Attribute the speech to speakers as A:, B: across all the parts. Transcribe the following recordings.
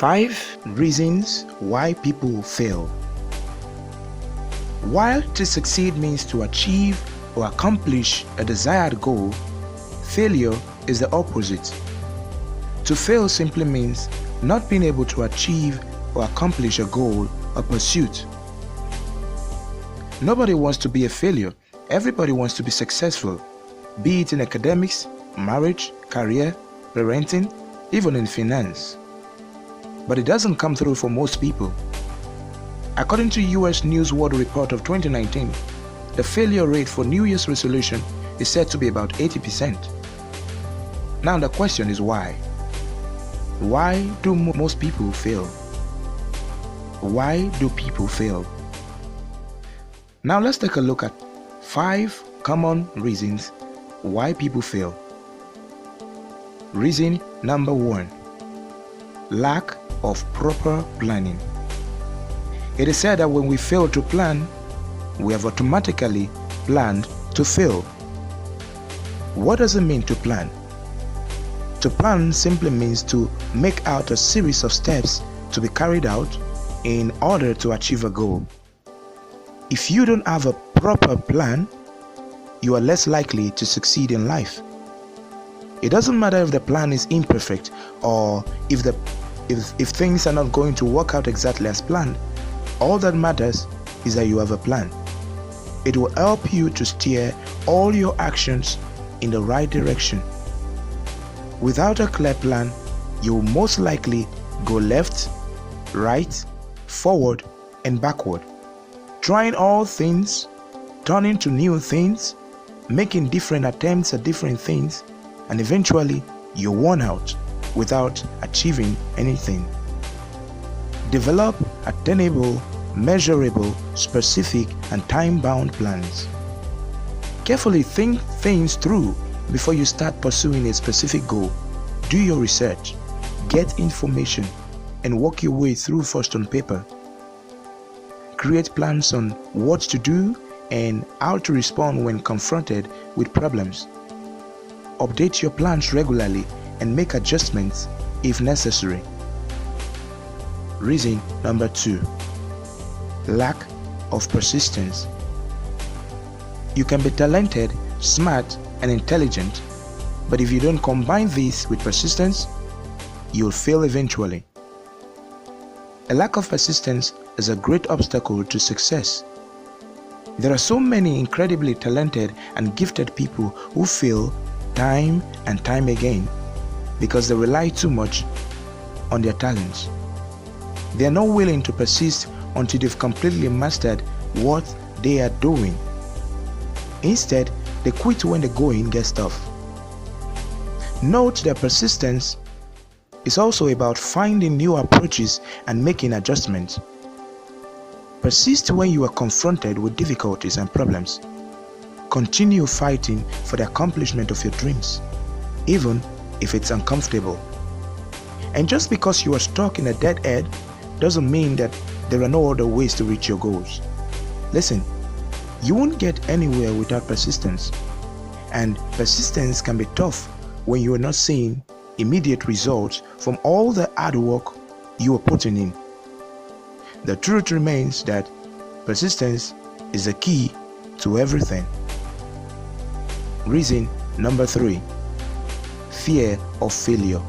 A: 5 reasons why people fail. While to succeed means to achieve or accomplish a desired goal, failure is the opposite. To fail simply means not being able to achieve or accomplish a goal or pursuit. Nobody wants to be a failure. Everybody wants to be successful, be it in academics, marriage, career, parenting, even in finance. But it doesn't come through for most people. According to US News World Report of 2019, the failure rate for New Year's resolution is said to be about 80%. Now the question is why? Why do most people fail? Why do people fail? Now let's take a look at 5 common reasons why people fail. Reason number 1: lack of proper planning. It is said that when we fail to plan, we have automatically planned to fail. What does it mean to plan? To plan simply means to make out a series of steps to be carried out in order to achieve a goal. If you don't have a proper plan, you are less likely to succeed in life. It doesn't matter if the plan is imperfect or if things are not going to work out exactly as planned. All that matters is that you have a plan. It will help you to steer all your actions in the right direction. Without a clear plan, you will most likely go left, right, forward, and backward, trying all things, turning to new things, making different attempts at different things, and eventually you're worn out without achieving anything. Develop attainable, measurable, specific, and time-bound plans. Carefully think things through before you start pursuing a specific goal. Do your research, get information, and work your way through first on paper. Create plans on what to do and how to respond when confronted with problems. Update your plans regularly and make adjustments if necessary. Reason number 2: lack of persistence. You can be talented, smart, and intelligent, but if you don't combine this with persistence, you'll fail eventually. A lack of persistence is a great obstacle to success. There are so many incredibly talented and gifted people who fail time and time again because they rely too much on their talents. They are not willing to persist until they've completely mastered what they are doing. Instead, they quit when the going gets tough. Note that persistence is also about finding new approaches and making adjustments. Persist when you are confronted with difficulties and problems. Continue fighting for the accomplishment of your dreams, even if it's uncomfortable. And just because you are stuck in a dead end doesn't mean that there are no other ways to reach your goals. Listen, you won't get anywhere without persistence, and persistence can be tough when you are not seeing immediate results from all the hard work you are putting in. The truth remains that persistence is the key to everything. Reason number 3: fear of failure.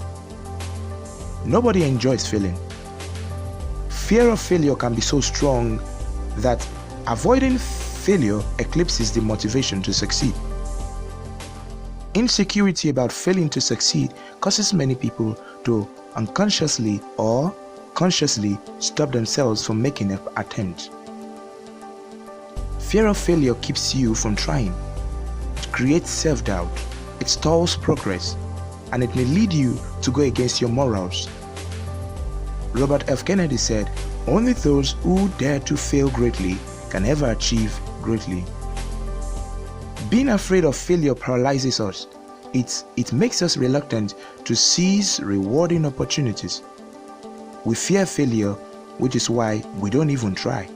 A: Nobody enjoys failing. Fear of failure can be so strong that avoiding failure eclipses the motivation to succeed. Insecurity about failing to succeed causes many people to unconsciously or consciously stop themselves from making an attempt. Fear of failure keeps you from trying. It creates self-doubt, it stalls progress, and it may lead you to go against your morals. Robert F. Kennedy said, "Only those who dare to fail greatly can ever achieve greatly." Being afraid of failure paralyzes us. It makes us reluctant to seize rewarding opportunities. We fear failure, which is why we don't even try.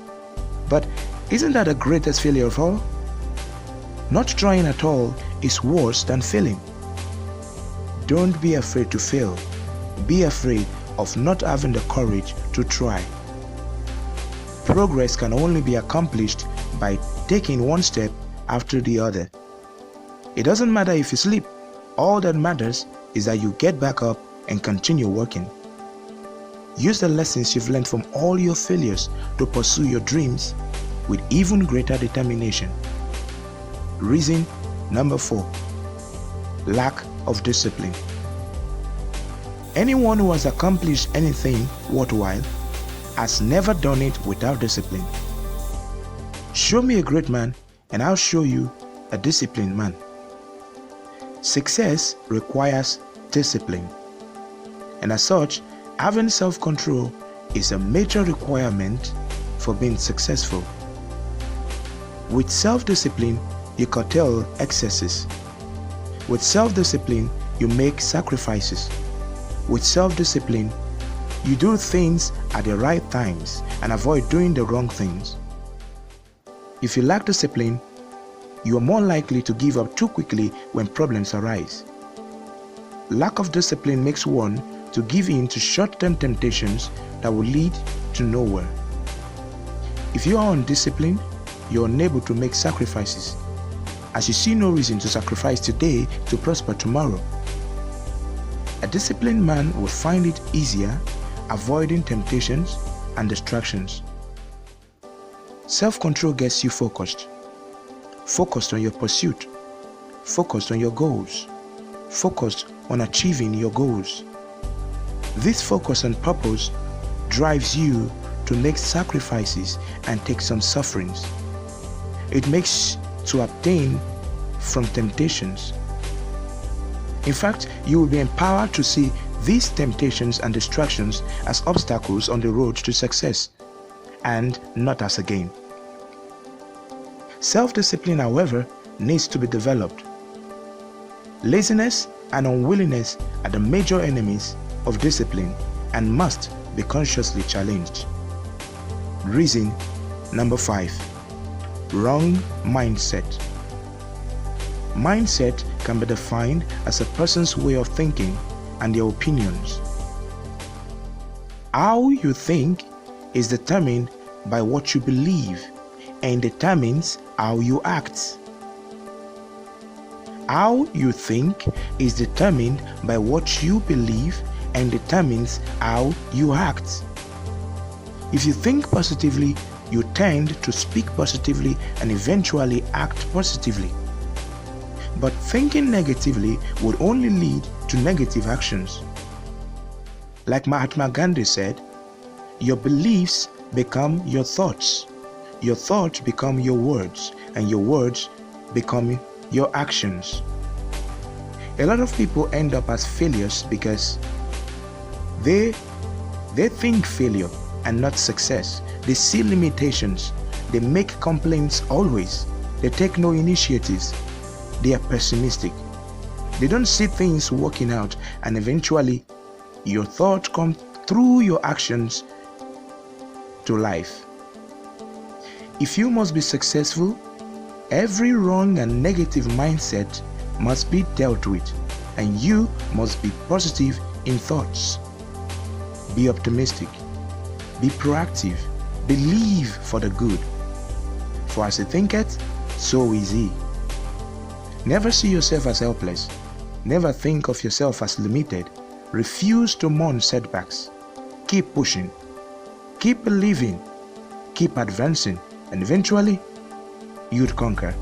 A: But isn't that the greatest failure of all? Not trying at all is worse than failing. Don't be afraid to fail. Be afraid of not having the courage to try. Progress can only be accomplished by taking one step after the other. It doesn't matter if you sleep. All that matters is that you get back up and continue working. Use the lessons you've learned from all your failures to pursue your dreams with even greater determination. Reason number 4: lack of discipline. Anyone who has accomplished anything worthwhile has never done it without discipline. Show me a great man and I'll show you a disciplined man. Success requires discipline, and as such, having self-control is a major requirement for being successful. With self-discipline, you curtail excesses. With self-discipline, you make sacrifices. With self-discipline, you do things at the right times and avoid doing the wrong things. If you lack discipline, you are more likely to give up too quickly when problems arise. Lack of discipline makes one to give in to short-term temptations that will lead to nowhere. If you are undisciplined, you are unable to make sacrifices, as you see no reason to sacrifice today to prosper tomorrow. A disciplined man will find it easier avoiding temptations and distractions. Self-control gets you focused on your pursuit, focused on your goals, focused on achieving your goals. This focus and purpose drives you to make sacrifices and take some sufferings. It makes to abstain from temptations. In fact, you will be empowered to see these temptations and distractions as obstacles on the road to success and not as a gain. Self-discipline, however, needs to be developed. Laziness and unwillingness are the major enemies of discipline and must be consciously challenged. Reason number 5: wrong mindset. Mindset can be defined as a person's way of thinking and their opinions. How you think is determined by what you believe and determines how you act. How you think is determined by what you believe and determines how you act. If you think positively, you tend to speak positively and eventually act positively. But thinking negatively would only lead to negative actions. Like Mahatma Gandhi said, your beliefs become your thoughts become your words, and your words become your actions. A lot of people end up as failures because they think failure and not success. They see limitations. They make complaints always. They take no initiatives. They are pessimistic. They don't see things working out, and eventually your thoughts come through your actions to life. If you must be successful, every wrong and negative mindset must be dealt with, and you must be positive in thoughts. Be optimistic. Be proactive. Believe for the good. For as he thinketh, so is he. Never see yourself as helpless. Never think of yourself as limited. Refuse to mourn setbacks. Keep pushing. Keep believing. Keep advancing. And eventually, you'd conquer.